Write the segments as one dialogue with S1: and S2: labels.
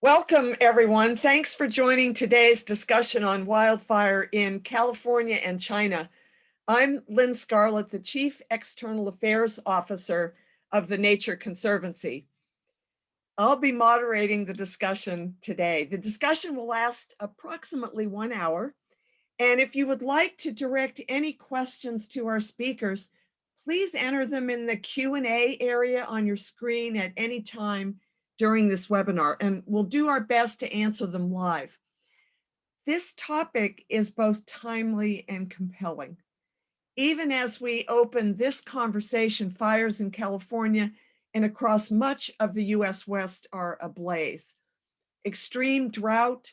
S1: Welcome, everyone. Thanks for joining today's discussion on wildfire in California and China. I'm Lynn Scarlett, the Chief External Affairs Officer of the Nature Conservancy. I'll be moderating the discussion today. The discussion will last approximately 1 hour. And if you would like to direct any questions to our speakers, please enter them in the Q&A area on your screen at any time during this webinar, and we'll do our best to answer them live. This topic is both timely and compelling. Even as we open this conversation, fires in California and across much of the US West are ablaze. Extreme drought,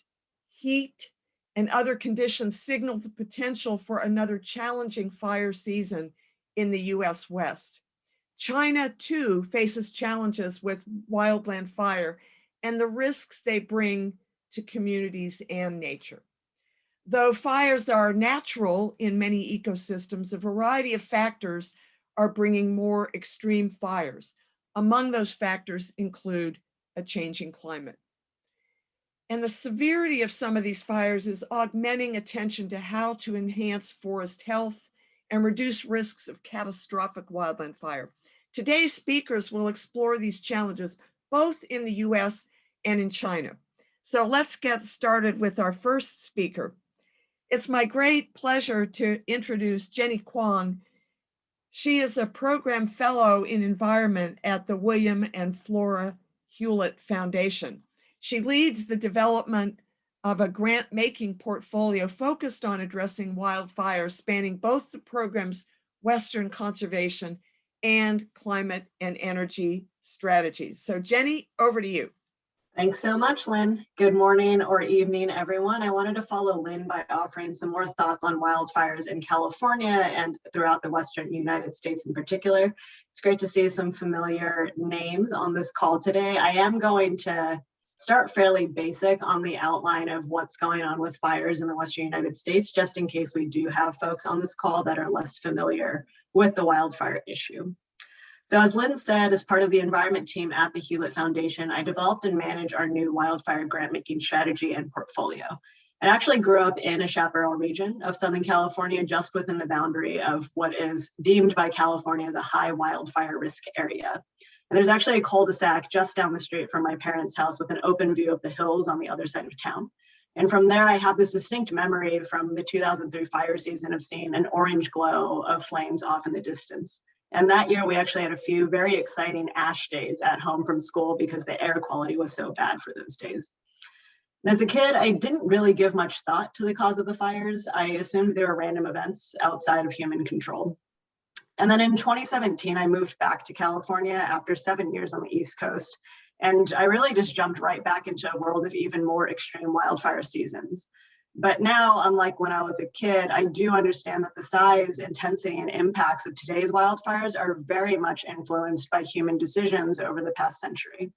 S1: heat, and other conditions signal the potential for another challenging fire season in the US West. China, too, faces challenges with wildland fire and the risks they bring to communities and nature. Though fires are natural in many ecosystems, a variety of factors are bringing more extreme fires. Among those factors include a changing climate. And the severity of some of these fires is augmenting attention to how to enhance forest health and reduce risks of catastrophic wildland fire. Today's speakers will explore these challenges both in the US and in China. So let's get started with our first speaker. It's my great pleasure to introduce Jenny Kwong. She is a program fellow in environment at the William and Flora Hewlett Foundation. She leads the development of a grant-making portfolio focused on addressing wildfires, spanning both the program's Western conservation and climate and energy strategies. So Jenny, over to you.
S2: Thanks so much, Lynn. Good morning or evening, everyone. I wanted to follow Lynn by offering some more thoughts on wildfires in California and throughout the Western United States in particular. It's great to see some familiar names on this call today. I am going to start fairly basic on the outline of what's going on with fires in the Western United States, just in case we do have folks on this call that are less familiar with the wildfire issue. So as Lynn said, as part of the environment team at the Hewlett Foundation, I developed and manage our new wildfire grant-making strategy and portfolio. I actually grew up in a chaparral region of Southern California, just within the boundary of what is deemed by California as a high wildfire risk area. And there's actually a cul-de-sac just down the street from my parents' house with an open view of the hills on the other side of town. And from there, I have this distinct memory from the 2003 fire season of seeing an orange glow of flames off in the distance. And that year, we actually had a few very exciting ash days at home from school because the air quality was so bad for those days. And as a kid, I didn't really give much thought to the cause of the fires. I assumed they were random events outside of human control. And then in 2017, I moved back to California after 7 years on the East Coast. And I really just jumped right back into a world of even more extreme wildfire seasons. But now, unlike when I was a kid, I do understand that the size, intensity, and impacts of today's wildfires are very much influenced by human decisions over the past century.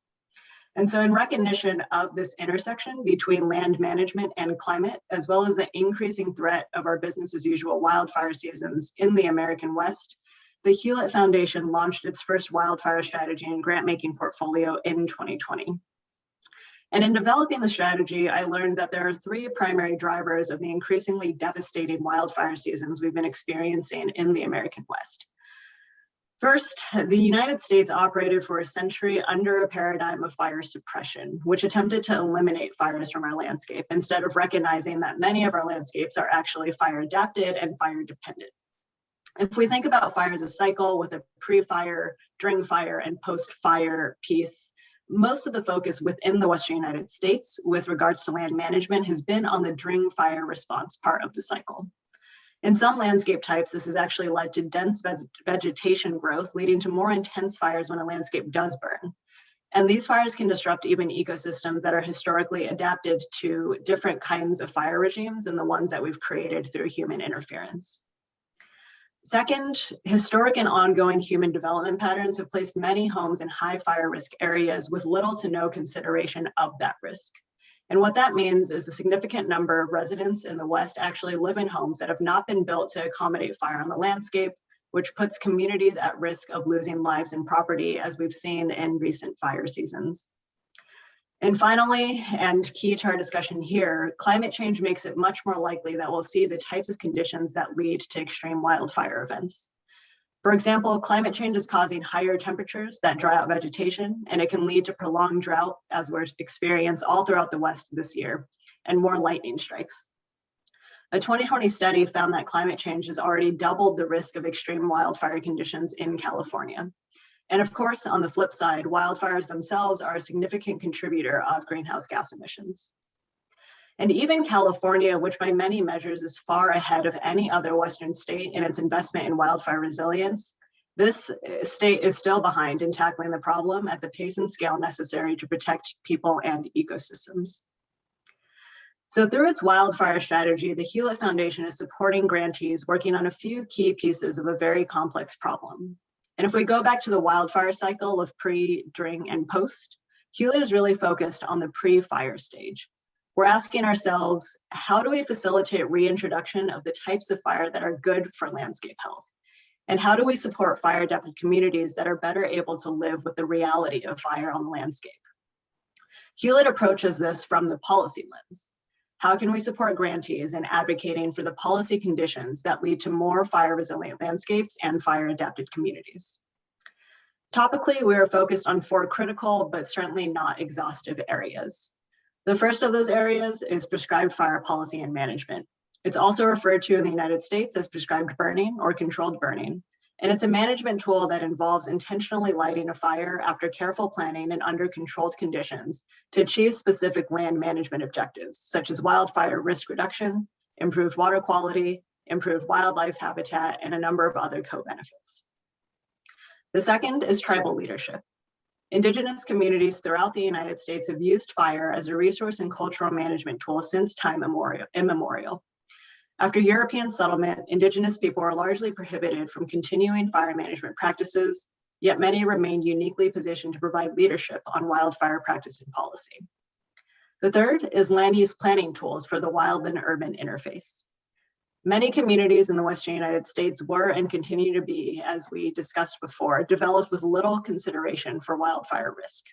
S2: And so in recognition of this intersection between land management and climate, as well as the increasing threat of our business as usual wildfire seasons in the American West, the Hewlett Foundation launched its first wildfire strategy and grant-making portfolio in 2020. And in developing the strategy, I learned that there are three primary drivers of the increasingly devastating wildfire seasons we've been experiencing in the American West. First, the United States operated for a century under a paradigm of fire suppression, which attempted to eliminate fires from our landscape instead of recognizing that many of our landscapes are actually fire adapted and fire dependent. If we think about fire as a cycle with a pre-fire, during fire, and post-fire piece, most of the focus within the Western United States with regards to land management has been on the during fire response part of the cycle. In some landscape types, this has actually led to dense vegetation growth, leading to more intense fires when a landscape does burn. And these fires can disrupt even ecosystems that are historically adapted to different kinds of fire regimes than the ones that we've created through human interference. Second, historic and ongoing human development patterns have placed many homes in high fire risk areas with little to no consideration of that risk. And what that means is a significant number of residents in the West actually live in homes that have not been built to accommodate fire on the landscape, which puts communities at risk of losing lives and property, as we've seen in recent fire seasons. And finally, and key to our discussion here, climate change makes it much more likely that we'll see the types of conditions that lead to extreme wildfire events. For example, climate change is causing higher temperatures that dry out vegetation, and it can lead to prolonged drought, as we're experiencing all throughout the West this year, and more lightning strikes. A 2020 study found that climate change has already doubled the risk of extreme wildfire conditions in California. And of course, on the flip side, wildfires themselves are a significant contributor of greenhouse gas emissions. And even California, which by many measures is far ahead of any other Western state in its investment in wildfire resilience, this state is still behind in tackling the problem at the pace and scale necessary to protect people and ecosystems. So through its wildfire strategy, the Hewlett Foundation is supporting grantees working on a few key pieces of a very complex problem. And if we go back to the wildfire cycle of pre, during, and post, Hewlett is really focused on the pre-fire stage. We're asking ourselves, how do we facilitate reintroduction of the types of fire that are good for landscape health? And how do we support fire-adapted communities that are better able to live with the reality of fire on the landscape? Hewlett approaches this from the policy lens. How can we support grantees in advocating for the policy conditions that lead to more fire-resilient landscapes and fire-adapted communities? Topically, we are focused on 4 critical, but certainly not exhaustive areas. The first of those areas is prescribed fire policy and management. It's also referred to in the United States as prescribed burning or controlled burning. And it's a management tool that involves intentionally lighting a fire after careful planning and under controlled conditions to achieve specific land management objectives, such as wildfire risk reduction, improved water quality, improved wildlife habitat, and a number of other co-benefits. The second is tribal leadership. Indigenous communities throughout the United States have used fire as a resource and cultural management tool since time immemorial. After European settlement, Indigenous people are largely prohibited from continuing fire management practices, yet many remain uniquely positioned to provide leadership on wildfire practice and policy. The third is land use planning tools for the wildland-urban interface. Many communities in the Western United States were and continue to be, as we discussed before, developed with little consideration for wildfire risk.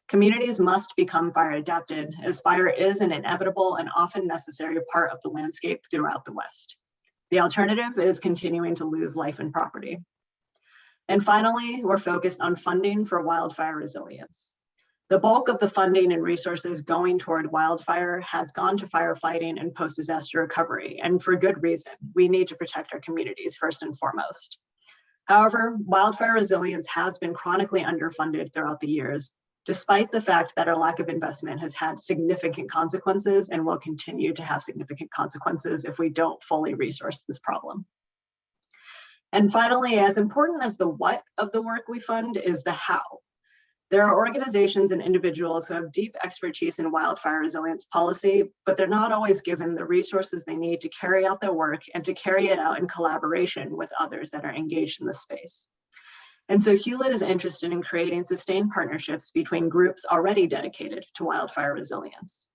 S2: Communities must become fire adapted, as fire is an inevitable and often necessary part of the landscape throughout the West. The alternative is continuing to lose life and property. And finally, we're focused on funding for wildfire resilience. The bulk of the funding and resources going toward wildfire has gone to firefighting and post-disaster recovery, and for good reason. We need to protect our communities first and foremost. However, wildfire resilience has been chronically underfunded throughout the years, despite the fact that our lack of investment has had significant consequences and will continue to have significant consequences if we don't fully resource this problem. And finally, as important as the what of the work we fund is the how. There are organizations and individuals who have deep expertise in wildfire resilience policy, but they're not always given the resources they need to carry out their work and to carry it out in collaboration with others that are engaged in the space. And so Hewlett is interested in creating sustained partnerships between groups already dedicated to wildfire resilience.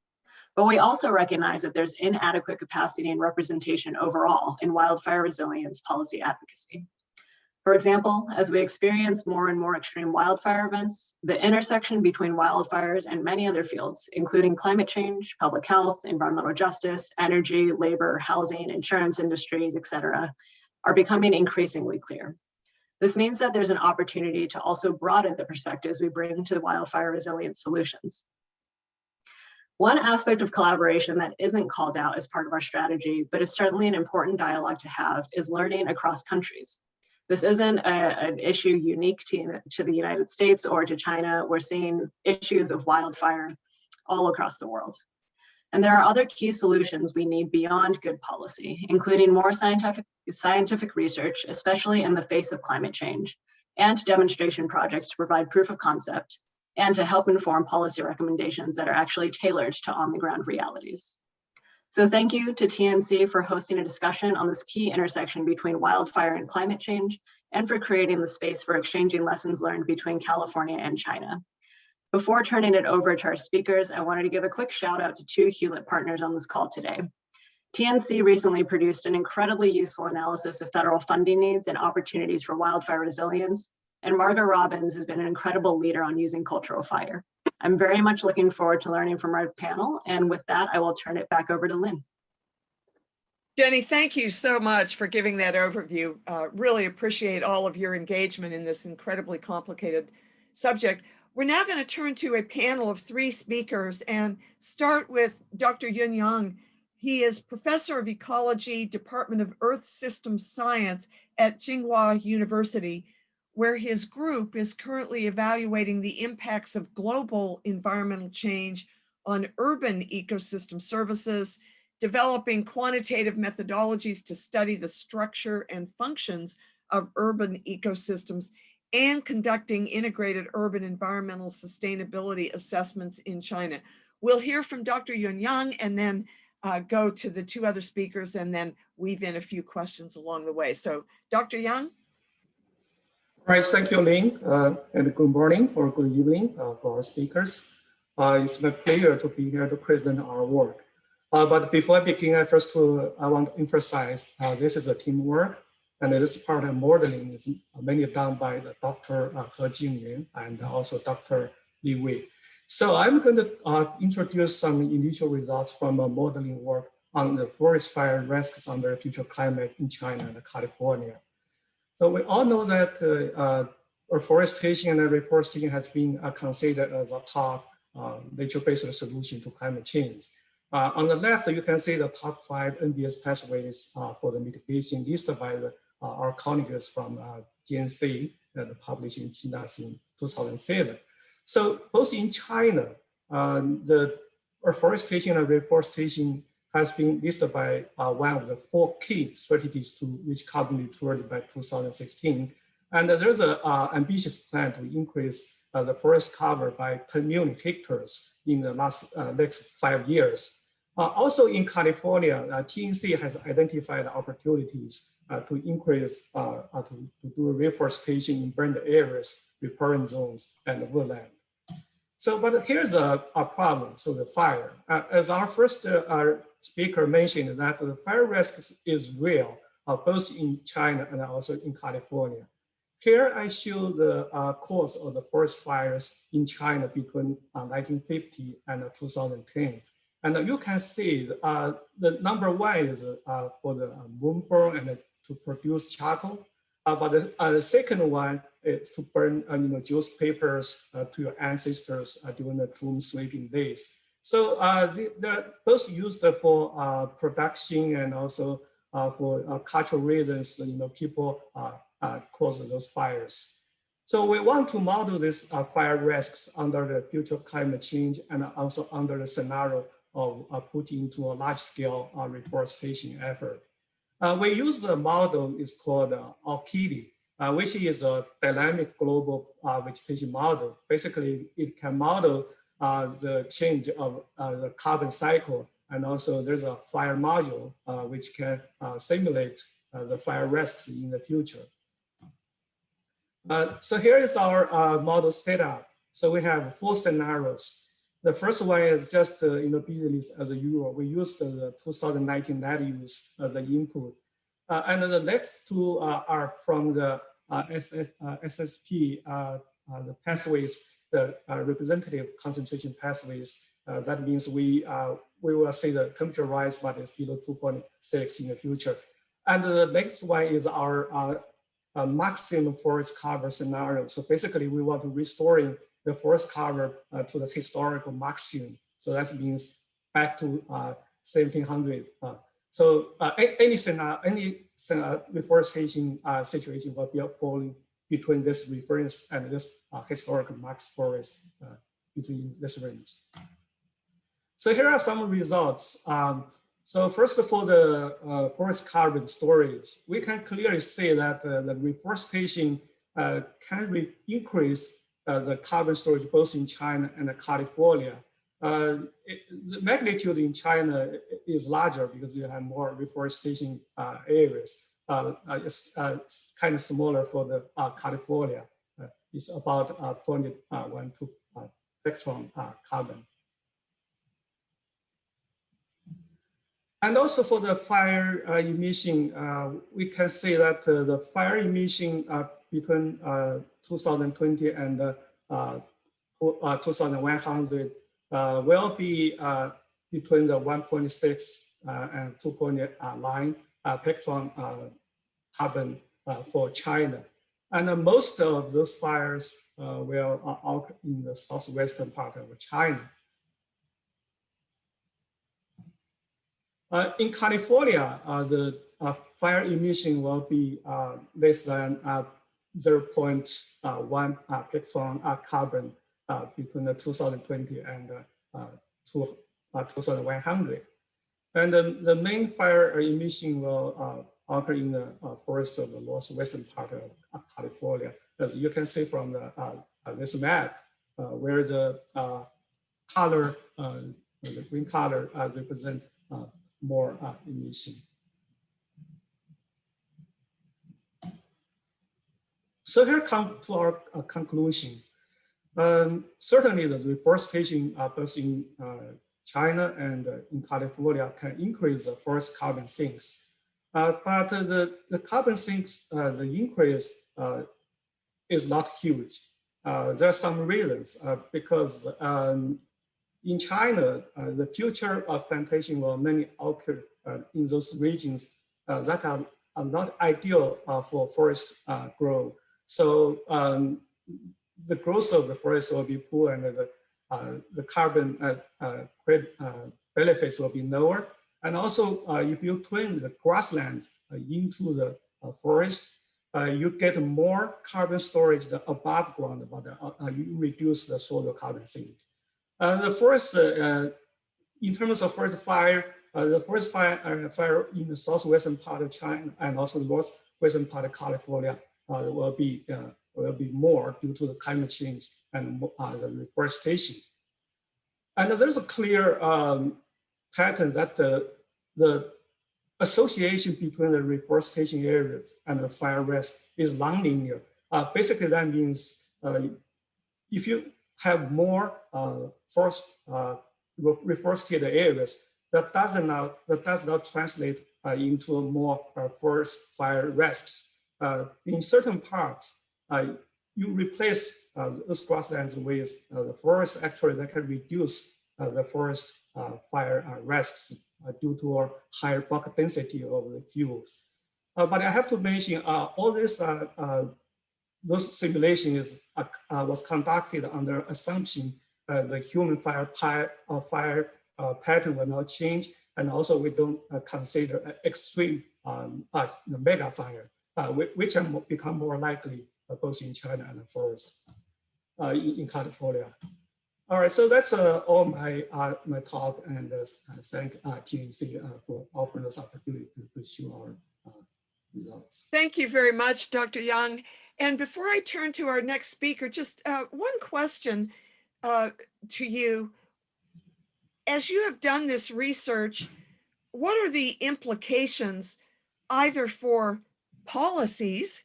S2: But we also recognize that there's inadequate capacity and representation overall in wildfire resilience policy advocacy. For example, as we experience more and more extreme wildfire events, the intersection between wildfires and many other fields, including climate change, public health, environmental justice, energy, labor, housing, insurance industries, etc., are becoming increasingly clear. This means that there's an opportunity to also broaden the perspectives we bring to the wildfire resilience solutions. One aspect of collaboration that isn't called out as part of our strategy, but is certainly an important dialogue to have, is learning across countries. This isn't an issue unique to the United States or to China. We're seeing issues of wildfire all across the world. And there are other key solutions we need beyond good policy, including more scientific research, especially in the face of climate change, and demonstration projects to provide proof of concept, and to help inform policy recommendations that are actually tailored to on-the-ground realities. So thank you to TNC for hosting a discussion on this key intersection between wildfire and climate change, and for creating the space for exchanging lessons learned between California and China. Before turning it over to our speakers, I wanted to give a quick shout out to 2 Hewlett partners on this call today. TNC recently produced an incredibly useful analysis of federal funding needs and opportunities for wildfire resilience, and Margot Robbins has been an incredible leader on using cultural fire. I'm very much looking forward to learning from our panel. And with that, I will turn it back over to Lynn.
S1: Jenny, thank you so much for giving that overview. Really appreciate all of your engagement in this incredibly complicated subject. We're now going to turn to a panel of 3 speakers and start with Dr. Yun Yang. He is Professor of Ecology, Department of Earth Systems Science at Tsinghua University, where his group is currently evaluating the impacts of global environmental change on urban ecosystem services, developing quantitative methodologies to study the structure and functions of urban ecosystems, and conducting integrated urban environmental sustainability assessments in China. We'll hear from Dr. Yun Yang and then go to the 2 other speakers and then weave in a few questions along the way. So Dr. Yang?
S3: All right, thank you, Lynn, and good morning or good evening for our speakers. It's my pleasure to be here to present our work. But before I begin, I want to emphasize this is a teamwork, and this part of modeling is mainly done by the Dr. He Jingyun and also Dr. Li Wei. So I'm going to introduce some initial results from a modeling work on the forest fire risks under future climate in China and California. So we all know that afforestation and reforestation has been considered as a top nature-based solution to climate change. On the left, you can see the top 5 NBS pathways for the mitigation listed by our colleagues from GNC published in PNAS in 2007. So both in China, the afforestation and reforestation has been listed by one of the 4 key strategies to reach carbon neutrality by 2016. And there's an ambitious plan to increase the forest cover by 10 million hectares in the next 5 years. Also in California, TNC has identified opportunities to increase, to do reforestation in burned areas, riparian zones, and woodland. So, but here's a problem, so the fire. As our first speaker mentioned, that the fire risk is real, both in China and also in California. Here I show the cause of the forest fires in China between 1950 and 2010. And you can see the number 1 is for the moon burn and to produce charcoal. But the second one is to burn Jewish papers to your ancestors during the tomb sweeping days. So they're both used for production and also for cultural reasons. People cause those fires. So we want to model these fire risks under the future climate change and also under the scenario of putting into a large-scale reforestation effort. We use the model is called ORCID, which is a dynamic global vegetation model. Basically, it can model the change of the carbon cycle, and also there's a fire module which can simulate the fire risks in the future. So here is our model setup. So we have 4 scenarios. The first one is just business as usual. We used the 2019 net use as the input. And the next 2 are from the SSP, the pathways, the representative concentration pathways. That means we will see the temperature rise, but it's below 2.6 in the future. And the next one is our maximum forest cover scenario. So basically, we want to restoring the forest cover to the historical maximum. So that means back to 1700. So any reforestation situation will be falling between this reference and this historical max forest between this range. So here are some results. So first of all, the forest carbon storage, we can clearly see that the reforestation can increase the carbon storage both in China and California. The magnitude in China is larger because you have more reforestation areas. It's kind of smaller for the California. It's about 0.12 spectrum carbon. And also for the fire emission, we can see that the fire emission between 2020 and 2100 will be between the 1.6 and 2.9 picton carbon for China. And most of those fires will occur in the southwestern part of China. In California, the fire emission will be less than 0.1 picton carbon between the 2020 and 2100. And the main fire emission will occur in the forests of the northwestern part of California. As you can see from this map, where the color, the green color represent more emission. So here come to our conclusions. Certainly the reforestation both in China and in California can increase the forest carbon sinks. But the carbon sinks, the increase is not huge. There are some reasons because in China, the future of plantation will mainly occur in those regions that are not ideal for forest growth. So the growth of the forest will be poor, and the carbon benefits will be lower. And also, if you twin the grasslands into the forest, you get more carbon storage above ground, but you reduce the soil carbon sink. The forest, in terms of forest fire, the forest fire in the southwestern part of China and also the northwestern part of California will be more due to the climate change and the reforestation. And there's a clear pattern that the association between the reforestation areas and the fire risk is nonlinear. Basically, that means if you have more reforested areas, that does not translate into more forest fire risks. In certain parts, you replace those grasslands with the forest, actually that can reduce the forest fire risks due to a higher bulk density of the fuels. But I have to mention all this, those simulations was conducted under assumption the human fire pattern will not change, and also we don't consider extreme mega fire, which become more likely both in China and forest in California. All right, so that's all my talk, and thank TNC for offering us opportunity to show our results.
S1: Thank you very much, Dr. Yang. And before I turn to our next speaker, just one question to you. As you have done this research, what are the implications either for policies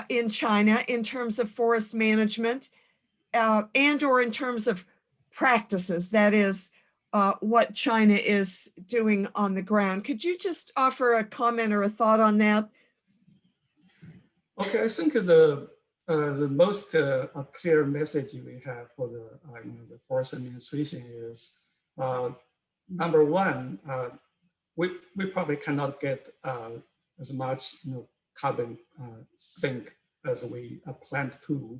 S1: in China in terms of forest management and or in terms of practices, that is what China is doing on the ground? Could you just offer a comment or a thought on that?
S3: Okay, I think the most clear message we have for the forest administration is number one, we probably cannot get as much carbon sink as we planned to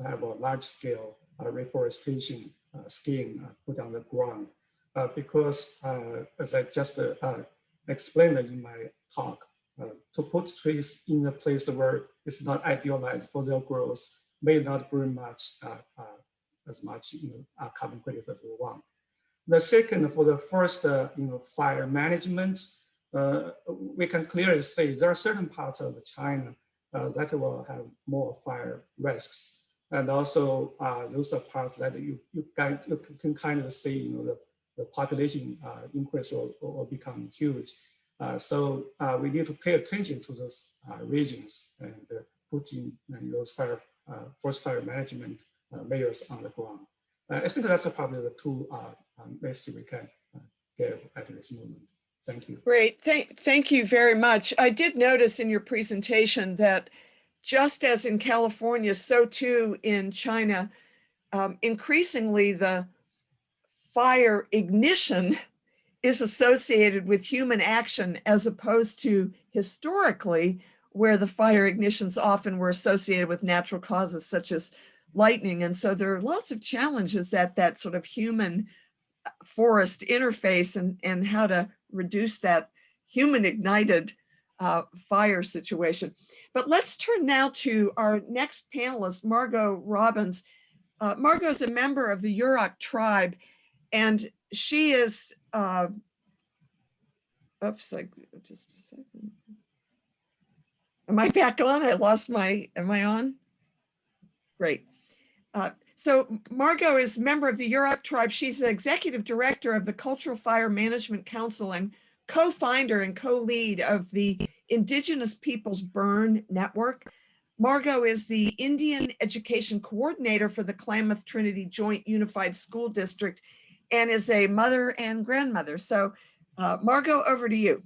S3: have a large scale reforestation scheme put on the ground, because as I just explained in my talk, to put trees in a place where it's not idealized for their growth may not bring much as much carbon credits as we want. The second, for the first fire management, we can clearly say there are certain parts of China that will have more fire risks, and also those are parts that you can kind of see the population increase will become huge. So we need to pay attention to those regions and put in those forest fire management measures on the ground. I think that's probably the two messages we can give at this moment. Thank you.
S1: Great. Thank you very much. I did notice in your presentation that just as in California, so too in China, increasingly the fire ignition is associated with human action as opposed to historically where the fire ignitions often were associated with natural causes such as lightning. And so there are lots of challenges at that sort of human forest interface and how to reduce that human ignited fire situation. But let's turn now to our next panelist, Margot Robbins. Margot is a member of the Yurok tribe, and she is, oops, just a second. Am I back on? I lost my, am I on? Great. So Margot is a member of the Yurok tribe. She's the executive director of the Cultural Fire Management Council and co-founder and co-lead of the Indigenous Peoples Burn Network. Margot is the Indian Education Coordinator for the Klamath Trinity Joint Unified School District and is a mother and grandmother. So Margot, over to you.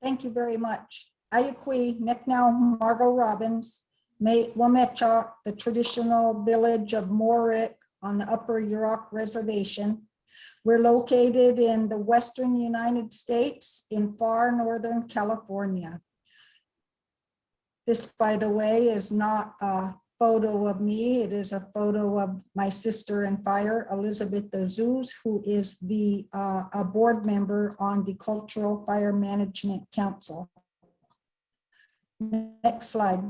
S4: Thank you very much. Ayakwi, Neknau, Margot Robbins, Wamecha, the traditional village of Morik on the Upper Yurok Reservation. We're located in the Western United States in far Northern California. This, by the way, is not a photo of me. It is a photo of my sister in fire, Elizabeth Azuz, who is a board member on the Cultural Fire Management Council. Next slide.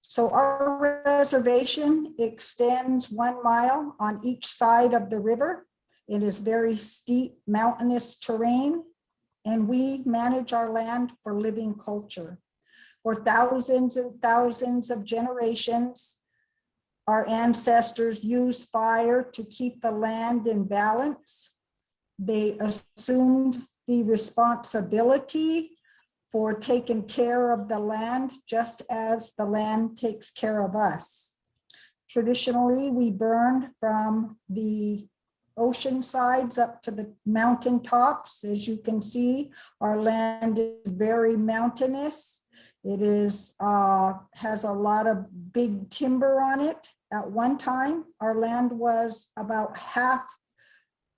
S4: So our reservation extends 1 mile on each side of the river. It is very steep, mountainous terrain, and we manage our land for living culture. For thousands and thousands of generations, our ancestors used fire to keep the land in balance. They assumed the responsibility for taking care of the land just as the land takes care of us. Traditionally, we burned from the ocean sides up to the mountain tops. As you can see, our land is very mountainous. It is has a lot of big timber on it. At one time, our land was about half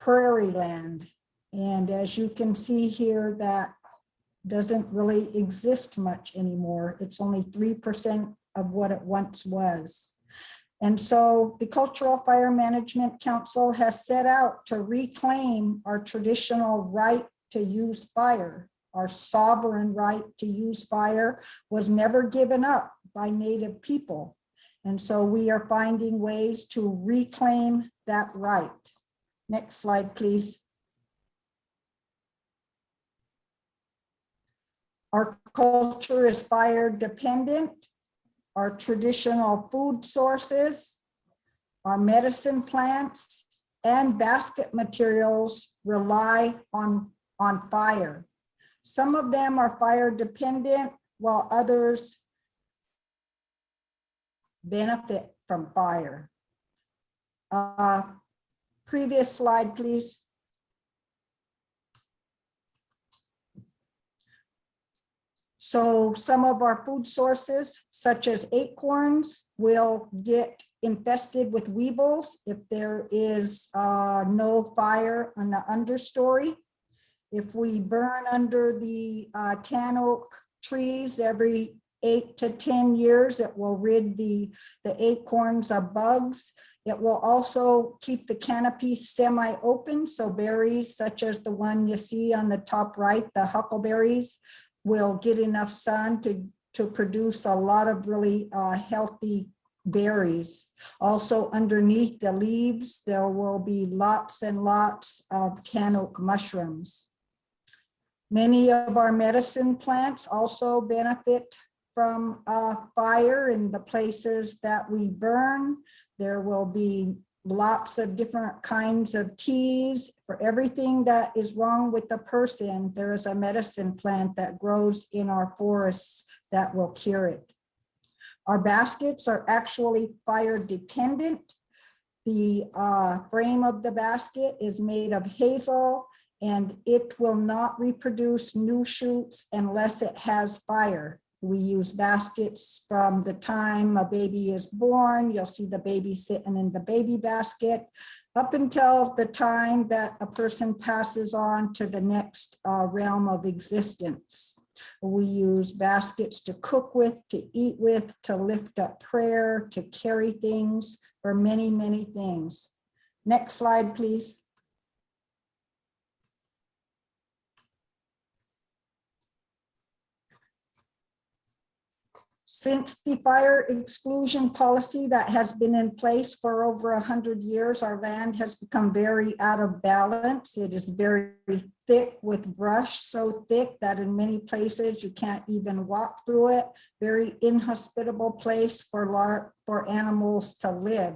S4: prairie land. And as you can see here, that doesn't really exist much anymore. It's only 3% of what it once was. And so the Cultural Fire Management Council has set out to reclaim our traditional right to use fire. Our sovereign right to use fire was never given up by Native people. And so we are finding ways to reclaim that right. Next slide, please. Our culture is fire dependent. Our traditional food sources, our medicine plants, and basket materials rely on fire. Some of them are fire dependent, while others benefit from fire. Previous slide, please. So some of our food sources, such as acorns, will get infested with weevils if there is no fire on the understory. If we burn under the tan oak trees every 8 to 10 years, it will rid the acorns of bugs. It will also keep the canopy semi-open, so berries such as the one you see on the top right, the huckleberries, will get enough sun to produce a lot of really healthy berries. Also underneath the leaves, there will be lots and lots of tan oak mushrooms. Many of our medicine plants also benefit from fire in the places that we burn. There will be lots of different kinds of teas. For everything that is wrong with the person, there is a medicine plant that grows in our forests that will cure it. Our baskets are actually fire dependent. The frame of the basket is made of hazel, and it will not reproduce new shoots unless it has fire. We use baskets from the time a baby is born. You'll see the baby sitting in the baby basket up until the time that a person passes on to the next realm of existence. We use baskets to cook with, to eat with, to lift up prayer, to carry things, for many, many things. Next slide, please. Since the fire exclusion policy that has been in place for over 100 years, our land has become very out of balance. It is very thick with brush, so thick that in many places you can't even walk through it. Very inhospitable place for animals to live.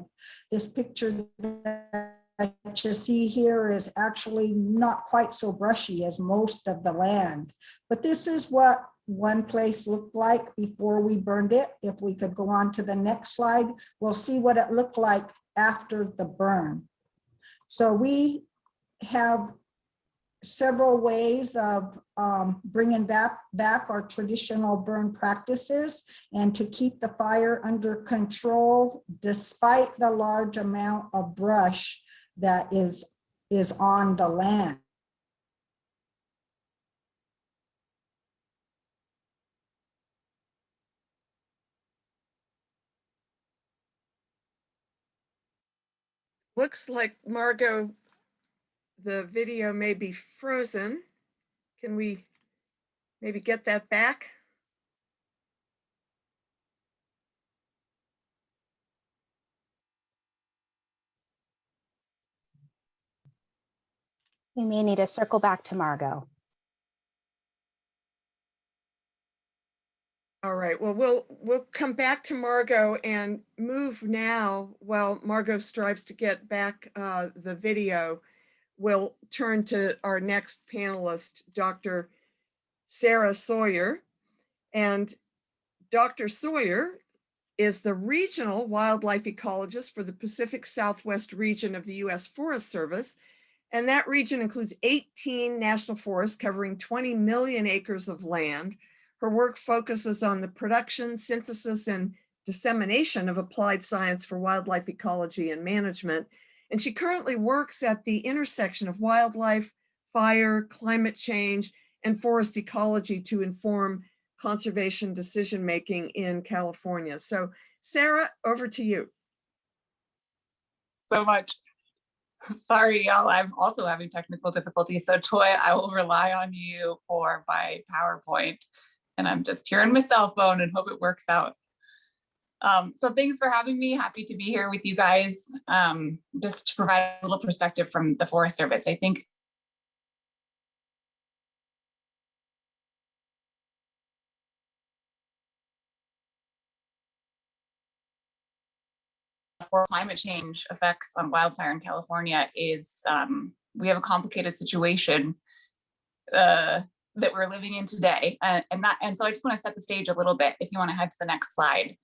S4: This picture that you see here is actually not quite so brushy as most of the land, but this is what one place looked like before we burned it. If we could go on to the next slide, we'll see what it looked like after the burn. So we have several ways of bringing back our traditional burn practices and to keep the fire under control despite the large amount of brush that is on the land.
S1: Looks like, Margot, the video may be frozen. Can we maybe get that back?
S5: We may need to circle back to Margot.
S1: All right, well, we'll come back to Margot and move now while Margot strives to get back the video. We'll turn to our next panelist, Dr. Sarah Sawyer. And Dr. Sawyer is the regional wildlife ecologist for the Pacific Southwest region of the U.S. Forest Service. And that region includes 18 national forests covering 20 million acres of land. Her work focuses on the production, synthesis, and dissemination of applied science for wildlife ecology and management. And she currently works at the intersection of wildlife, fire, climate change, and forest ecology to inform conservation decision-making in California. So Sarah, over to you.
S6: So much. Sorry, y'all, I'm also having technical difficulties. So Toy, I will rely on you for my PowerPoint. And I'm just here on my cell phone and hope it works out. So thanks for having me. Happy to be here with you guys. Just to provide a little perspective from the Forest Service. I think for climate change effects on wildfire in California is we have a complicated situation that we're living in today. And so I just want to set the stage a little bit if you want to head to the next slide.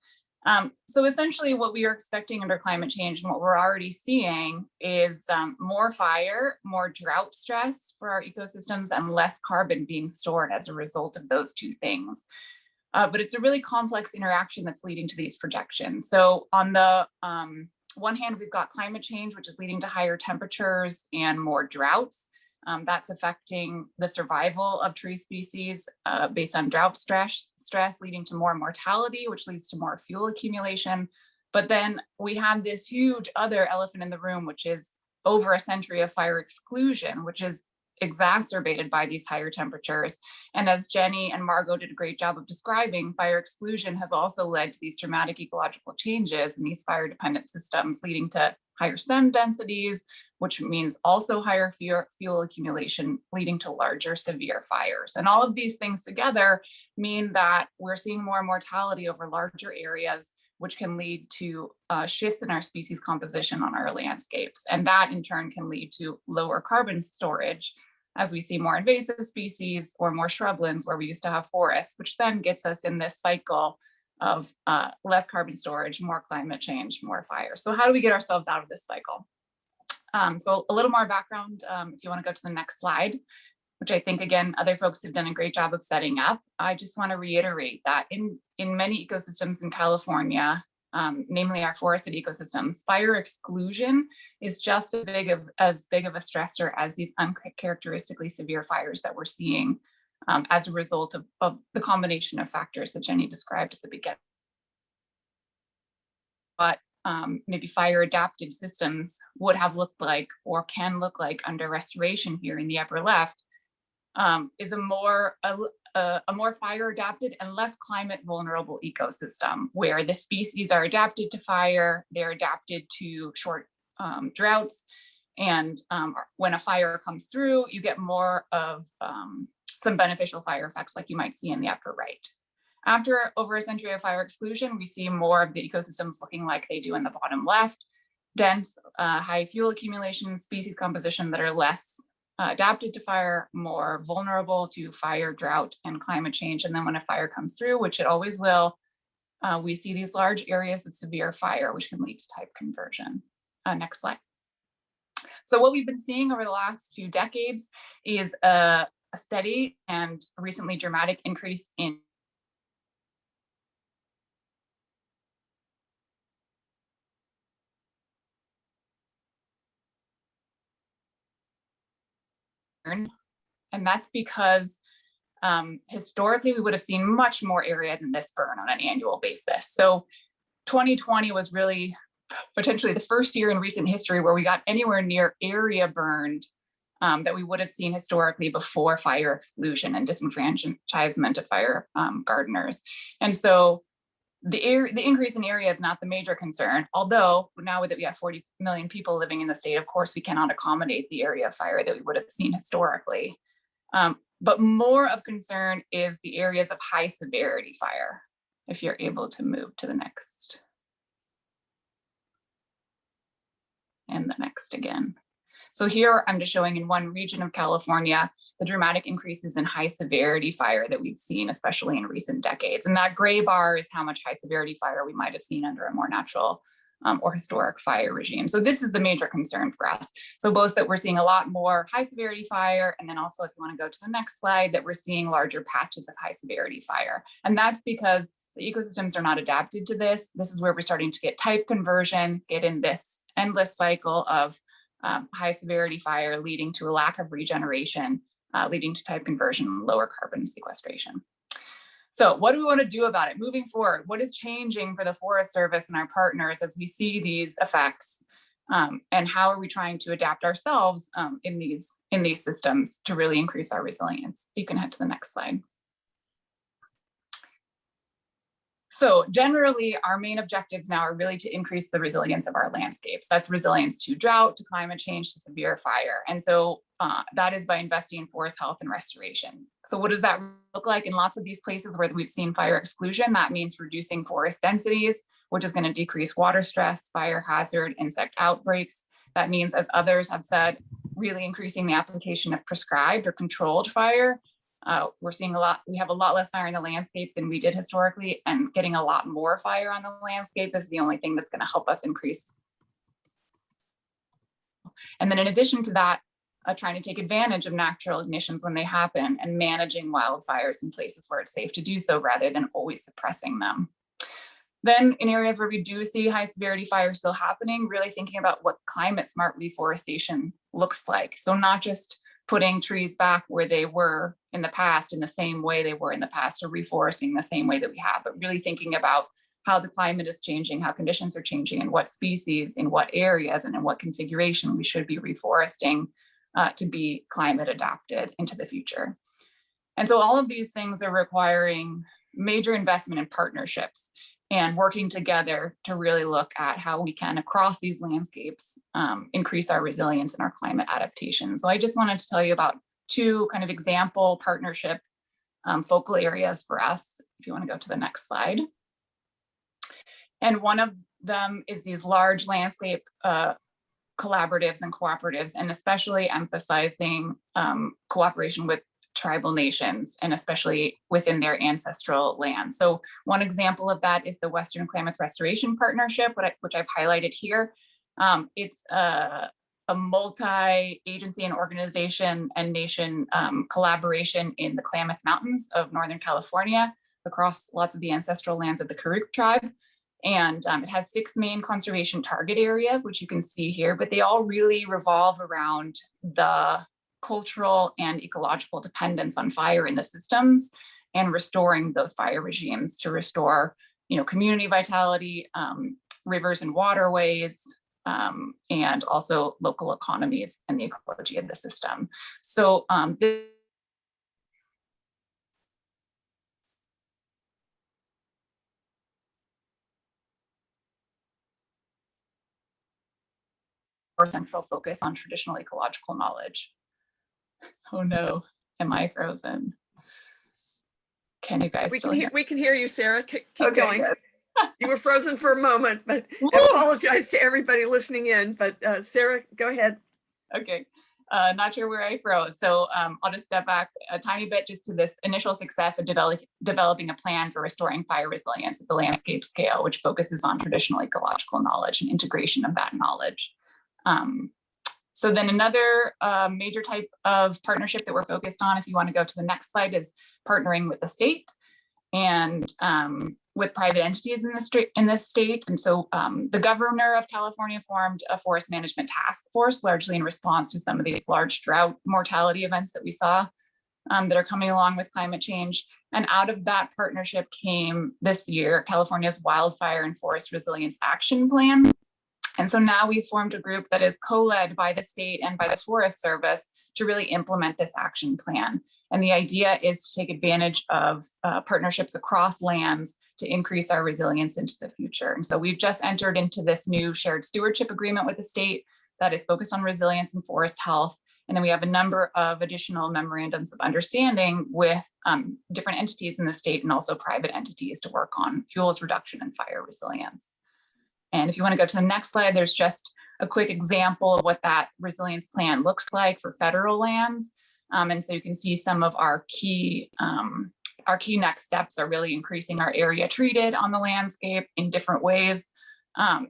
S6: So essentially what we are expecting under climate change and what we're already seeing is more fire, more drought stress for our ecosystems, and less carbon being stored as a result of those two things. But it's a really complex interaction that's leading to these projections. So on the one hand, we've got climate change, which is leading to higher temperatures and more droughts. That's affecting the survival of tree species based on drought stress, leading to more mortality, which leads to more fuel accumulation. But then we have this huge other elephant in the room, which is over a century of fire exclusion, which is exacerbated by these higher temperatures. And as Jenny and Margot did a great job of describing, fire exclusion has also led to these dramatic ecological changes in these fire dependent systems, leading to higher stem densities, which means also higher fuel accumulation, leading to larger severe fires. And all of these things together mean that we're seeing more mortality over larger areas, which can lead to shifts in our species composition on our landscapes. And that in turn can lead to lower carbon storage as we see more invasive species or more shrublands where we used to have forests, which then gets us in this cycle of less carbon storage, more climate change, more fire. So how do we get ourselves out of this cycle? So a little more background, if you want to go to the next slide, which I think, again, other folks have done a great job of setting up. I just want to reiterate that in many ecosystems in California, namely our forested ecosystems, fire exclusion is just as big of a stressor as these uncharacteristically severe fires that we're seeing as a result of the combination of factors that Jenny described at the beginning. But maybe fire adapted systems would have looked like, or can look like under restoration here in the upper left, is a more fire adapted and less climate vulnerable ecosystem, where the species are adapted to fire, they're adapted to short droughts, and when a fire comes through, you get more of some beneficial fire effects like you might see in the upper right. After over a century of fire exclusion, we see more of the ecosystems looking like they do in the bottom left: dense, high fuel accumulation, species composition that are less adapted to fire, more vulnerable to fire, drought, and climate change. And then when a fire comes through, which it always will, we see these large areas of severe fire, which can lead to type conversion. Next slide. So what we've been seeing over the last few decades is a steady and recently dramatic increase in and that's because historically we would have seen much more area than this burn on an annual basis. So 2020 was really potentially the first year in recent history where we got anywhere near area burned that we would have seen historically before fire exclusion and disenfranchisement of fire gardeners. And so the increase in area is not the major concern, although now that we have 40 million people living in the state, of course, we cannot accommodate the area of fire that we would have seen historically. But more of concern is the areas of high severity fire, if you're able to move to the next. And the next again. So here I'm just showing in one region of California the dramatic increases in high severity fire that we've seen, especially in recent decades. And that gray bar is how much high severity fire we might have seen under a more natural or historic fire regime. So this is the major concern for us. So both that we're seeing a lot more high severity fire, and then also, if you want to go to the next slide, that we're seeing larger patches of high severity fire. And that's because the ecosystems are not adapted to this. This is where we're starting to get type conversion, get in this endless cycle of high severity fire, leading to a lack of regeneration, leading to type conversion, lower carbon sequestration. So what do we want to do about it moving forward? What is changing for the Forest Service and our partners as we see these effects? And how are we trying to adapt ourselves in these systems to really increase our resilience? You can head to the next slide. So generally, our main objectives now are really to increase the resilience of our landscapes. That's resilience to drought, to climate change, to severe fire. And so that is by investing in forest health and restoration. So what does that look like in lots of these places where we've seen fire exclusion? That means reducing forest densities, which is going to decrease water stress, fire hazard, insect outbreaks. That means, as others have said, really increasing the application of prescribed or controlled fire. We're seeing we have a lot less fire in the landscape than we did historically, and getting a lot more fire on the landscape is the only thing that's going to help us increase. And then in addition to that, trying to take advantage of natural ignitions when they happen and managing wildfires in places where it's safe to do so rather than always suppressing them. Then in areas where we do see high severity fire still happening, really thinking about what climate smart reforestation looks like. So not just putting trees back where they were in the past in the same way they were in the past, or reforesting the same way that we have, but really thinking about how the climate is changing, how conditions are changing, and what species, in what areas, and in what configuration we should be reforesting to be climate adapted into the future. And so all of these things are requiring major investment in partnerships and working together to really look at how we can, across these landscapes, increase our resilience and our climate adaptation. So I just wanted to tell you about two kind of example partnership focal areas for us, if you want to go to the next slide. And one of them is these large landscape collaboratives and cooperatives, and especially emphasizing cooperation with tribal nations, and especially within their ancestral land. So one example of that is the Western Klamath Restoration Partnership, which I've highlighted here. It's a multi-agency and organization and nation collaboration in the Klamath Mountains of Northern California across lots of the ancestral lands of the Karuk tribe. And it has 6 main conservation target areas, which you can see here, but they all really revolve around the cultural and ecological dependence on fire in the systems and restoring those fire regimes to restore, community vitality, rivers and waterways, and also local economies and the ecology of the system. So this central focus on traditional ecological knowledge. Oh no, am I frozen? Can you guys still hear?
S1: We can hear you, Sarah. Keep
S6: Okay,
S1: going.
S6: good.
S1: You were frozen for a moment, but
S6: Woo!
S1: I apologize to everybody listening in. But Sarah, go ahead.
S6: Okay, not sure where I froze. So I'll just step back a tiny bit just to this initial success of developing a plan for restoring fire resilience at the landscape scale, which focuses on traditional ecological knowledge and integration of that knowledge. So then another major type of partnership that we're focused on, if you want to go to the next slide, is partnering with the state and with private entities in this state. And so the governor of California formed a forest management task force, largely in response to some of these large drought mortality events that we saw that are coming along with climate change. And out of that partnership came this year, California's Wildfire and Forest Resilience Action Plan. And so now we've formed a group that is co-led by the state and by the Forest Service to really implement this action plan. And the idea is to take advantage of partnerships across lands to increase our resilience into the future. And so we've just entered into this new shared stewardship agreement with the state that is focused on resilience and forest health. And then we have a number of additional memorandums of understanding with different entities in the state and also private entities to work on fuels reduction and fire resilience. And if you want to go to the next slide, there's just a quick example of what that resilience plan looks like for federal lands. And so you can see some of our key next steps are really increasing our area treated on the landscape in different ways,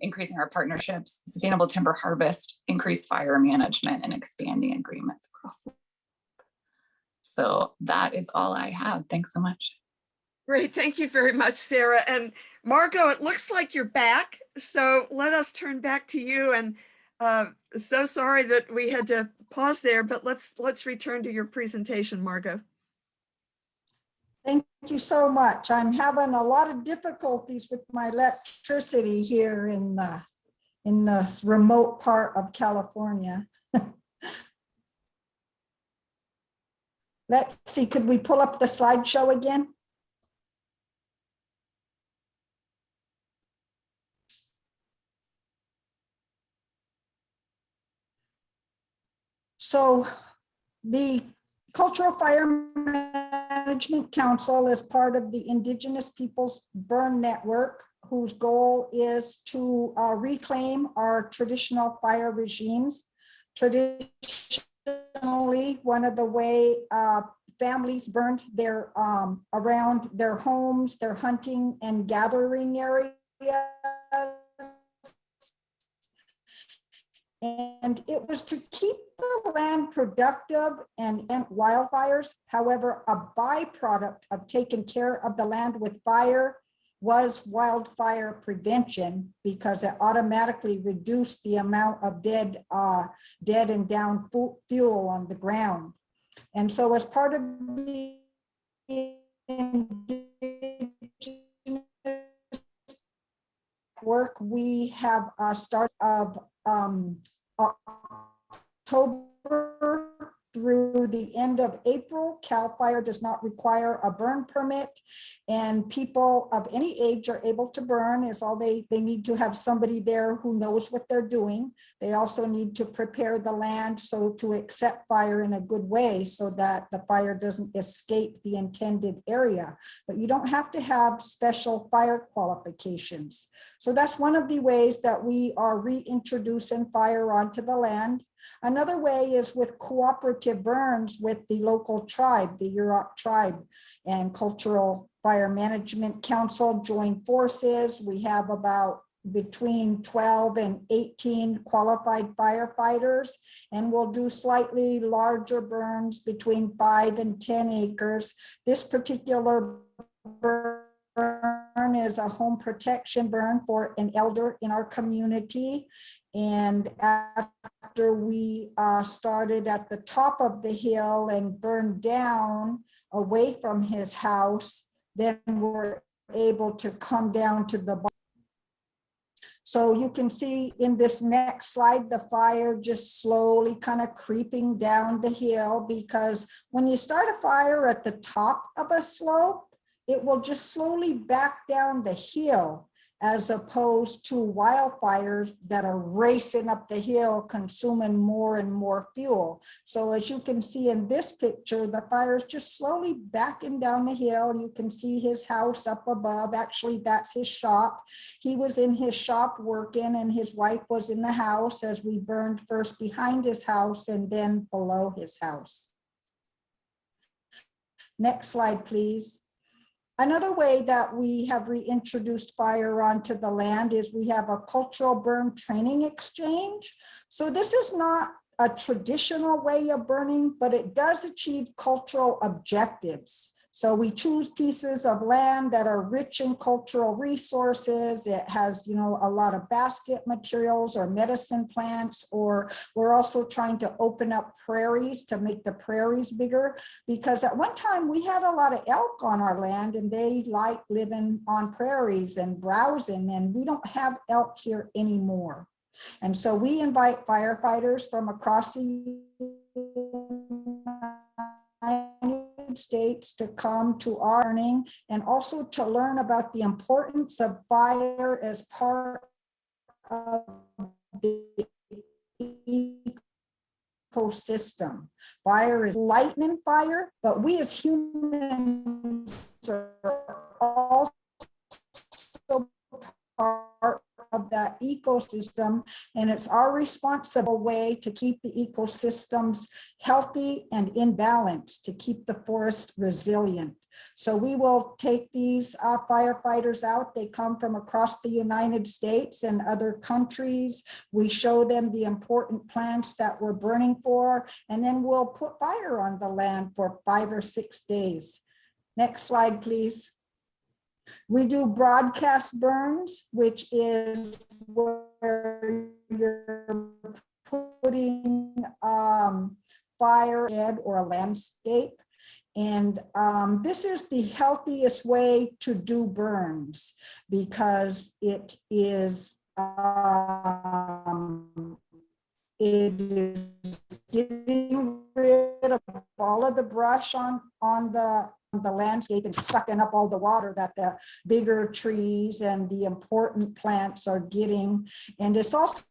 S6: increasing our partnerships, sustainable timber harvest, increased fire management, and expanding agreements across the world. So that is all I have. Thanks so much.
S1: Great, thank you very much, Sarah. And Margot, it looks like you're back. So let us turn back to you. And so sorry that we had to pause there, but let's return to your presentation, Margot.
S4: Thank you so much. I'm having a lot of difficulties with my electricity here in this remote part of California. Let's see, could we pull up the slideshow again? So the Cultural Fire Management Council is part of the Indigenous Peoples Burn Network, whose goal is to reclaim our traditional fire regimes. Traditionally, one of the way families burned their around their homes, their hunting and gathering areas. And it was to keep the land productive and end wildfires. However, a byproduct of taking care of the land with fire was wildfire prevention, because it automatically reduced the amount of dead and down fuel on the ground. And so as part of the work, we have started of October through the end of April. CAL FIRE does not require a burn permit, and people of any age are able to burn. Is all they need to have somebody there who knows what they're doing. They also need to prepare the land so to accept fire in a good way so that the fire doesn't escape the intended area. But you don't have to have special fire qualifications. So that's one of the ways that we are reintroducing fire onto the land. Another way is with cooperative burns with the local tribe, the Yurok tribe, and Cultural Fire Management Council join forces. We have about between 12 and 18 qualified firefighters, and we'll do slightly larger burns between 5 and 10 acres. This particular burn is a home protection burn for an elder in our community. And after we started at the top of the hill and burned down away from his house, then we're able to come down to the bottom. So you can see in this next slide, the fire just slowly kind of creeping down the hill, because when you start a fire at the top of a slope, it will just slowly back down the hill, as opposed to wildfires that are racing up the hill, consuming more and more fuel. So as you can see in this picture, the fire is just slowly backing down the hill. You can see his house up above. Actually, that's his shop. He was in his shop working, and his wife was in the house as we burned first behind his house and then below his house. Next slide, please. Another way that we have reintroduced fire onto the land is we have a cultural burn training exchange. So this is not a traditional way of burning, but it does achieve cultural objectives. So we choose pieces of land that are rich in cultural resources. It has, a lot of basket materials or medicine plants, or we're also trying to open up prairies to make the prairies bigger, because at one time we had a lot of elk on our land and they like living on prairies and browsing, and we don't have elk here anymore. And so we invite firefighters from across the United States to come to our learning, and also to learn about the importance of fire as part of the ecosystem. Fire is lightning fire, but we as humans are also part of that ecosystem, and it's our responsible way to keep the ecosystems healthy and in balance, to keep the forest resilient. So we will take these firefighters out. They come from across the United States and other countries. We show them the important plants that we're burning for, and then we'll put fire on the land for 5 or 6 days. Next slide, please. We do broadcast burns, which is where you're putting fire or a landscape. And this is the healthiest way to do burns, because it is getting rid of all of the brush on the landscape and sucking up all the water that the bigger trees and the important plants are getting. And it's also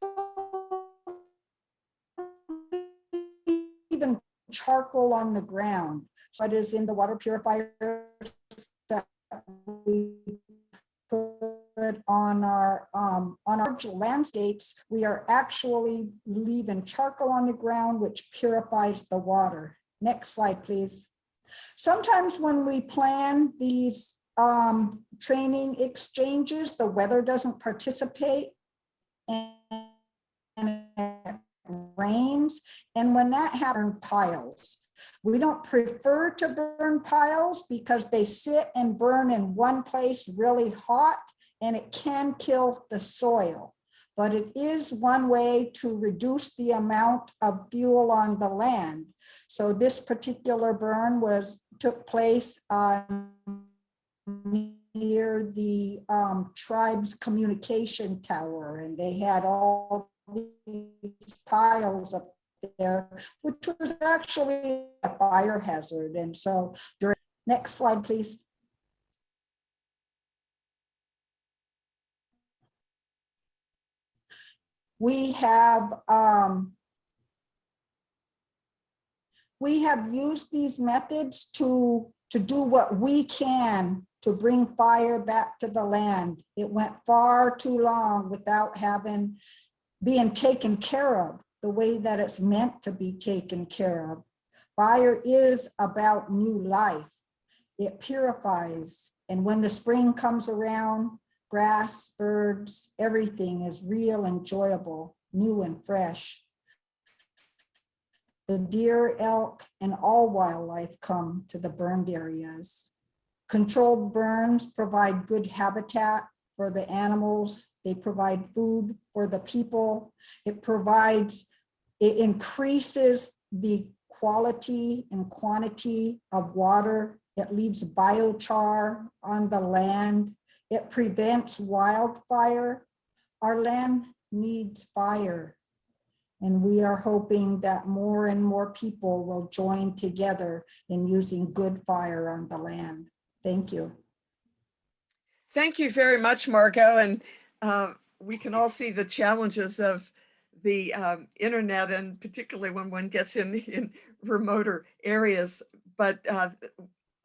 S4: even charcoal on the ground. So it is in the water purifier that we put on our landscapes. We are actually leaving charcoal on the ground, which purifies the water. Next slide, please. Sometimes when we plan these training exchanges, the weather doesn't participate and it rains. And when that happens, piles. We don't prefer to burn piles because they sit and burn in one place really hot, and it can kill the soil. But it is one way to reduce the amount of fuel on the land. So this particular burn took place near the tribe's communication tower, and they had all these piles up there, which was actually a fire hazard. And so next slide, please. We have used these methods to do what we can to bring fire back to the land. It went far too long without being taken care of. the way that it's meant to be taken care of. Fire is about new life. It purifies. And when the spring comes around, grass, birds, everything is real, enjoyable, new and fresh. The deer, elk, and all wildlife come to the burned areas. Controlled burns provide good habitat for the animals. They provide food for the people. It increases the quality and quantity of water. It leaves biochar on the land. It prevents wildfire. Our land needs fire. And we are hoping that more and more people will join together in using good fire on the land. Thank you.
S1: Thank you very much, Margot. And we can all see the challenges of the internet, and particularly when one gets in remoter areas. But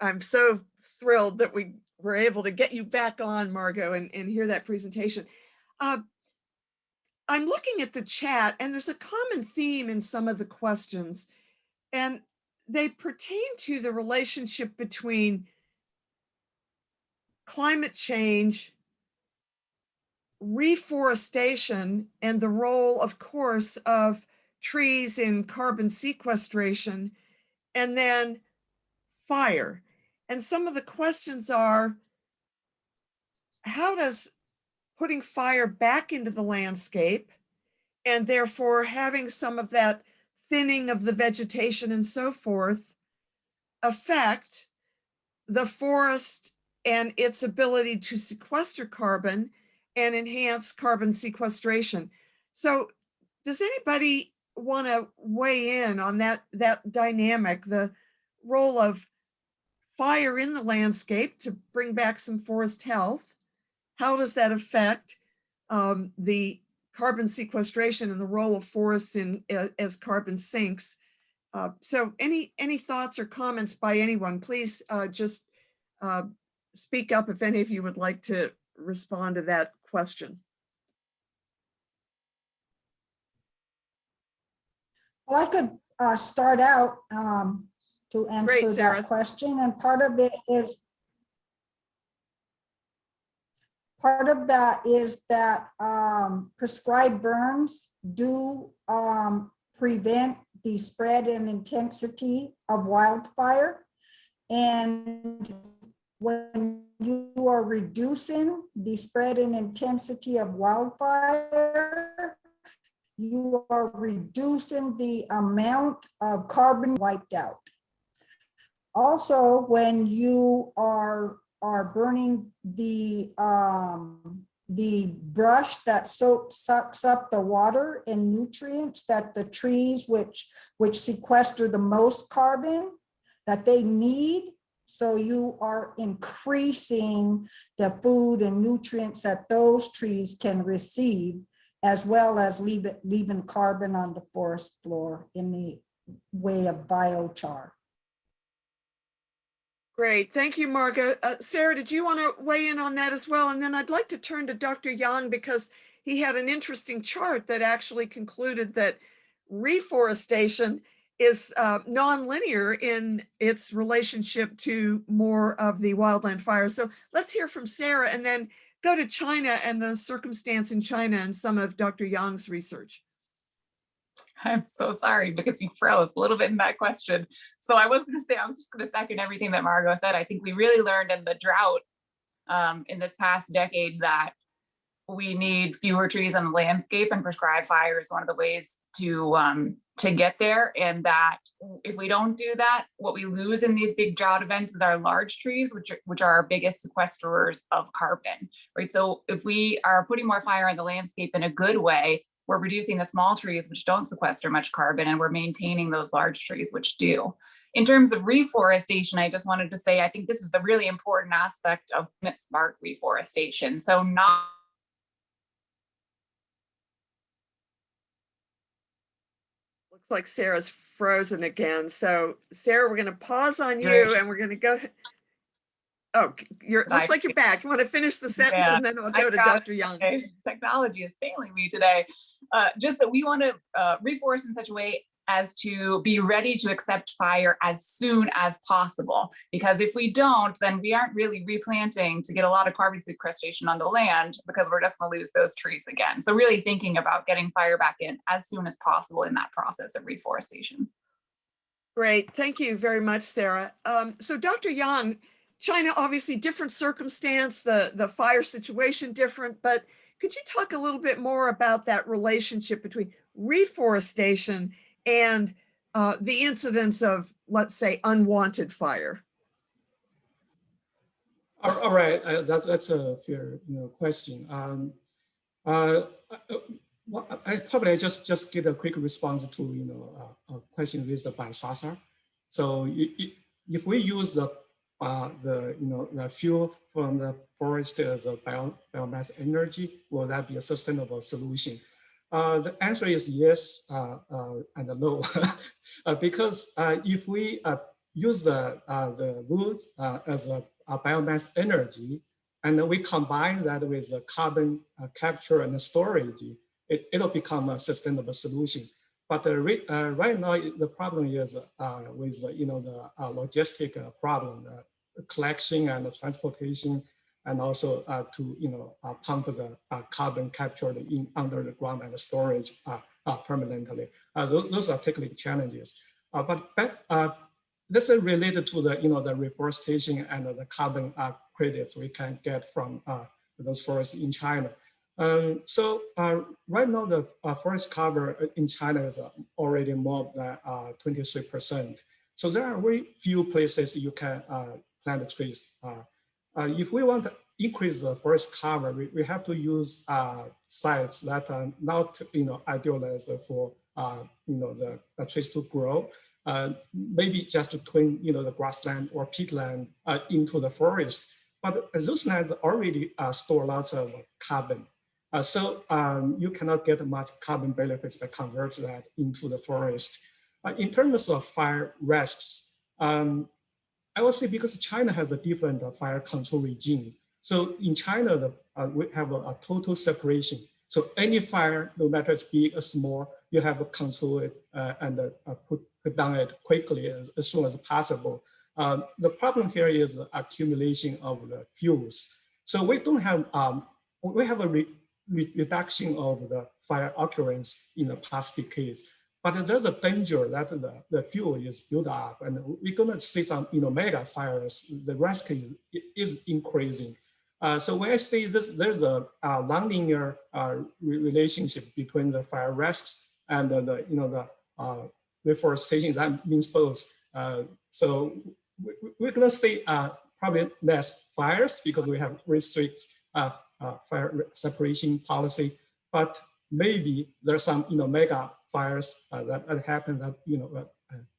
S1: I'm so thrilled that we were able to get you back on, Margot, and hear that presentation. I'm looking at the chat, and there's a common theme in some of the questions, and they pertain to the relationship between climate change, reforestation, and the role, of course, of trees in carbon sequestration, and then fire. And some of the questions are, how does putting fire back into the landscape, and therefore having some of that thinning of the vegetation and so forth, affect the forest and its ability to sequester carbon and enhance carbon sequestration? So does anybody want to weigh in on that dynamic, the role of fire in the landscape to bring back some forest health? How does that affect the carbon sequestration and the role of forests in as carbon sinks? So any thoughts or comments by anyone? Please just speak up if any of you would like to respond to that question.
S4: Well, I could start out to answer
S1: Great, Sarah.
S4: that question, and part of that is that prescribed burns do prevent the spread and intensity of wildfire. And when you are reducing the spread and intensity of wildfire, you are reducing the amount of carbon wiped out. Also, when you are burning the brush that sucks up the water and nutrients that the trees, which sequester the most carbon that they need, so you are increasing the food and nutrients that those trees can receive, as well as leaving carbon on the forest floor in the way of biochar.
S1: Great, thank you, Margot. Sarah, did you want to weigh in on that as well? And then I'd like to turn to Dr. Yang, because he had an interesting chart that actually concluded that reforestation is nonlinear in its relationship to more of the wildland fires. So let's hear from Sarah and then go to China and the circumstance in China and some of Dr. Yang's research.
S6: I'm so sorry, because you froze a little bit in that question. So I was just going to second everything that Margot said. I think we really learned in the drought in this past decade that we need fewer trees on the landscape, and prescribed fire is one of the ways to get there. And that if we don't do that, what we lose in these big drought events is our large trees, which are our biggest sequesterers of carbon, right? So if we are putting more fire on the landscape in a good way, we're reducing the small trees, which don't sequester much carbon, and we're maintaining those large trees, which do. In terms of reforestation, I just wanted to say, I think this is the really important aspect of smart reforestation. So not
S1: Looks like Sarah's frozen again. So Sarah, we're going to pause on you and we're going to go. Oh, looks
S6: Bye.
S1: like you're back. You want to finish the sentence
S6: Yeah,
S1: and then I'll
S6: I
S1: go to
S6: got
S1: Dr. Young.
S6: Okay, technology is failing me today. Just that we want to reforest in such a way as to be ready to accept fire as soon as possible. Because if we don't, then we aren't really replanting to get a lot of carbon sequestration on the land, because we're just going to lose those trees again. So really thinking about getting fire back in as soon as possible in that process of reforestation.
S1: Great. Thank you very much, Sarah. So Dr. Yang, China, obviously different circumstance, the fire situation different, but could you talk a little bit more about that relationship between reforestation and the incidence of, let's say, unwanted fire?
S3: All right, that's a fair question. Well, I probably just get a quick response to a question raised by Sasa. So if we use the fuel from the forest as a biomass energy, will that be a sustainable solution? The answer is yes and no, because if we use the wood as a biomass energy, and then we combine that with the carbon capture and storage, it'll become a sustainable solution. But right now, the problem is with the logistic problem, collection and transportation, and also to pump the carbon captured in under the ground and storage permanently. Those are technical challenges. This is related to the reforestation and the carbon credits we can get from those forests in China. So right now the forest cover in China is already more than 23%. So there are very few places you can plant trees. If we want to increase the forest cover, we have to use sites that are not idealized for the trees to grow. Maybe just to twin the grassland or peatland into the forest. But those lands already store lots of carbon. So you cannot get much carbon benefits by converting that into the forest. In terms of fire risks, I would say because China has a different fire control regime. So in China, we have a total separation. So any fire, no matter it's big or small, you have to control it and put down it quickly as soon as possible. The problem here is the accumulation of the fuels. So we don't have, we have a reduction of the fire occurrence in the past decades. But there's a danger that the fuel is built up, and we're going to see some mega fires. The risk is increasing. So when I say this, there's a nonlinear relationship between the fire risks and the reforestation. That means both. So we're going to see probably less fires because we have very strict fire separation policy, but maybe there's some mega fires that happen that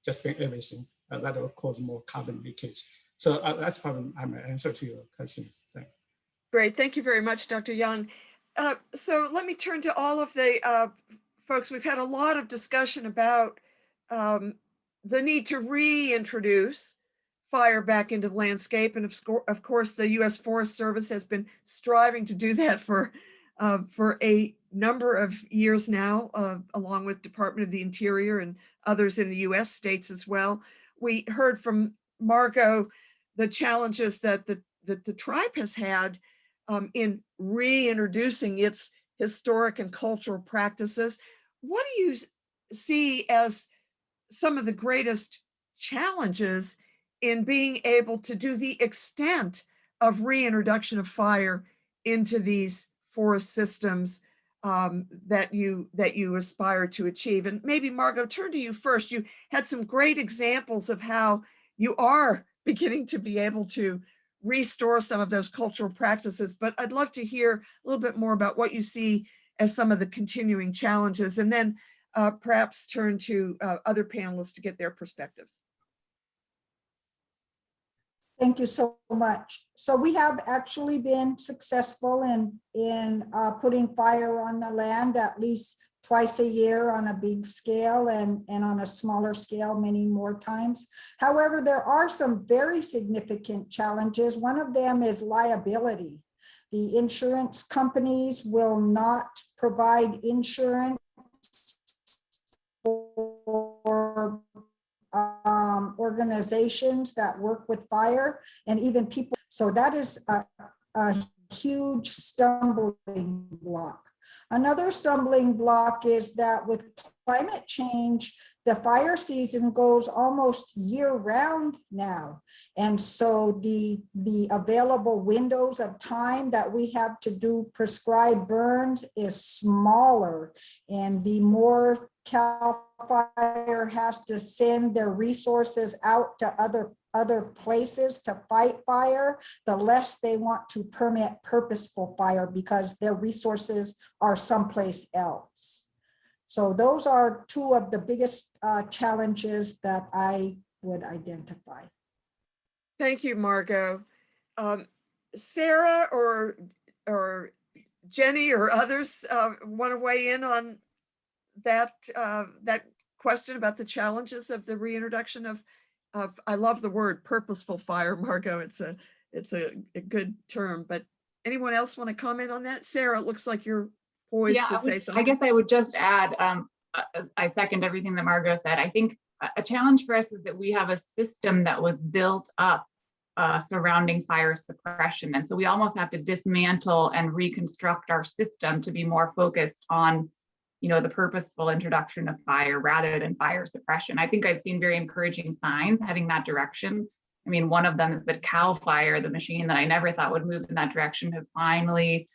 S3: just bring everything that will cause more carbon leakage. So that's probably my answer to your questions. Thanks.
S1: Great, thank you very much, Dr. Young. So let me turn to all of the folks. We've had a lot of discussion about the need to reintroduce fire back into the landscape. And of course, the U.S. Forest Service has been striving to do that for a number of years now, along with Department of the Interior and others in the U.S. states as well. We heard from Margot the challenges that the tribe has had in reintroducing its historic and cultural practices. What do you see as some of the greatest challenges in being able to do the extent of reintroduction of fire into these forest systems that you aspire to achieve? And maybe Margot, turn to you first. You had some great examples of how you are beginning to be able to restore some of those cultural practices, but I'd love to hear a little bit more about what you see as some of the continuing challenges, and then perhaps turn to other panelists to get their perspectives.
S4: Thank you so much. So we have actually been successful in putting fire on the land, at least twice a year on a big scale and on a smaller scale many more times. However, there are some very significant challenges. One of them is liability. The insurance companies will not provide insurance for organizations that work with fire and even people. So that is a huge stumbling block. Another stumbling block is that with climate change, the fire season goes almost year round now. And so the available windows of time that we have to do prescribed burns is smaller. And the more CAL FIRE has to send their resources out to other places to fight fire, the less they want to permit purposeful fire because their resources are someplace else. So those are two of the biggest challenges that I would identify.
S1: Thank you, Margot. Sarah or Jenny or others want to weigh in on that that question about the challenges of the reintroduction of I love the word purposeful fire, Margot. It's a good term, but anyone else want to comment on that? Sarah, it looks like you're poised to say something.
S6: I guess I would just add, I second everything that Margot said. I think a challenge for us is that we have a system that was built up surrounding fire suppression. And so we almost have to dismantle and reconstruct our system to be more focused on, you know, the purposeful introduction of fire rather than fire suppression. I think I've seen very encouraging signs heading that direction. I mean, one of them is that CAL FIRE, the machine that I never thought would move in that direction, has finally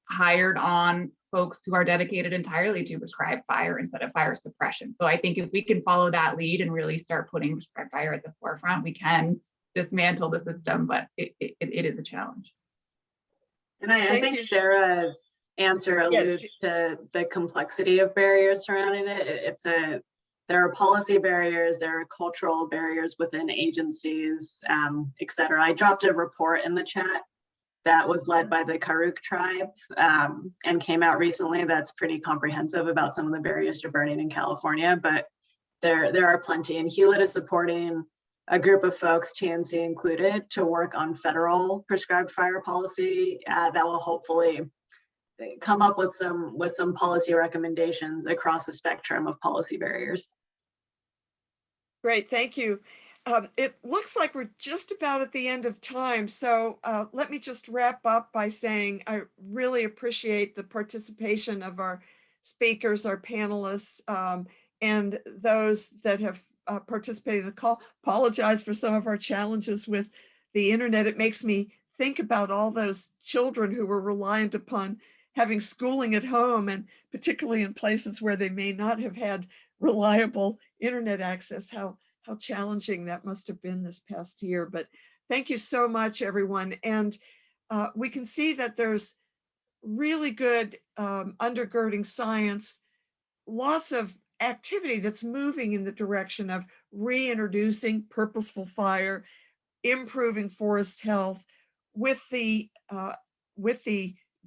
S6: hired on folks who are dedicated entirely to prescribed fire instead of fire suppression. So I think if we can follow that lead and really start putting prescribed fire at the forefront, we can dismantle the system, but it is a challenge.
S2: And I think Sarah's answer alludes to the complexity of barriers surrounding it. There are policy barriers, there are cultural barriers within agencies, et cetera. I dropped a report in the chat that was led by the Karuk tribe and came out recently. That's pretty comprehensive about some of the barriers to burning in California, but there are plenty. And Hewlett is supporting a group of folks, TNC included, to work on federal prescribed fire policy that will hopefully come up with some policy recommendations across the spectrum of policy barriers.
S1: Great, thank you. It looks like we're just about at the end of time. So let me just wrap up by saying I really appreciate the participation of our speakers, our panelists, and those that have participated in the call. Apologize for some of our challenges with the internet. It makes me think about all those children who were reliant upon having schooling at home, and particularly in places where they may not have had reliable internet access, how challenging that must have been this past year. But thank you so much, everyone. And we can see that there's really good undergirding science, lots of activity that's moving in the direction of reintroducing purposeful fire, improving forest health, with the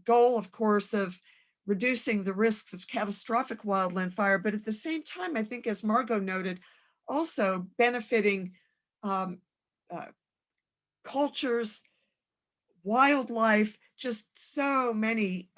S1: goal, of course, of reducing the risks of catastrophic wildland fire. But at the same time, I think, as Margot noted, also benefiting cultures, wildlife, just so many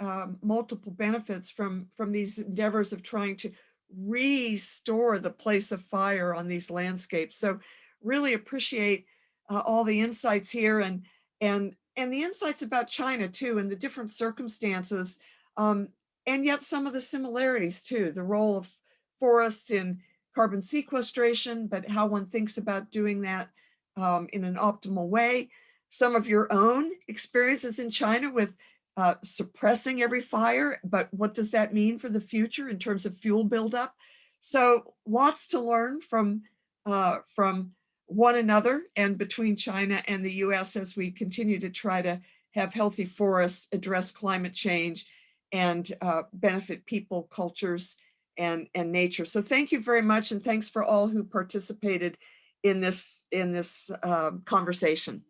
S1: multiple benefits from these endeavors of trying to restore the place of fire on these landscapes. So really appreciate all the insights here and the insights about China too, and the different circumstances, and yet some of the similarities too, the role of forests in carbon sequestration, but how one thinks about doing that in an optimal way. Some of your own experiences in China with suppressing every fire, but what does that mean for the future in terms of fuel buildup? So lots to learn from one another and between China and the US as we continue to try to have healthy forests, address climate change, and benefit people, cultures, and nature. So thank you very much, and thanks for all who participated in this conversation.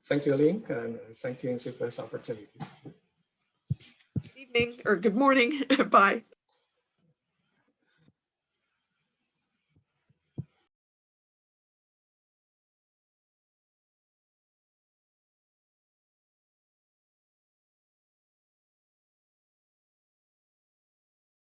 S3: Thank you, Lynn, and thank you for this opportunity.
S1: evening or good morning. Bye.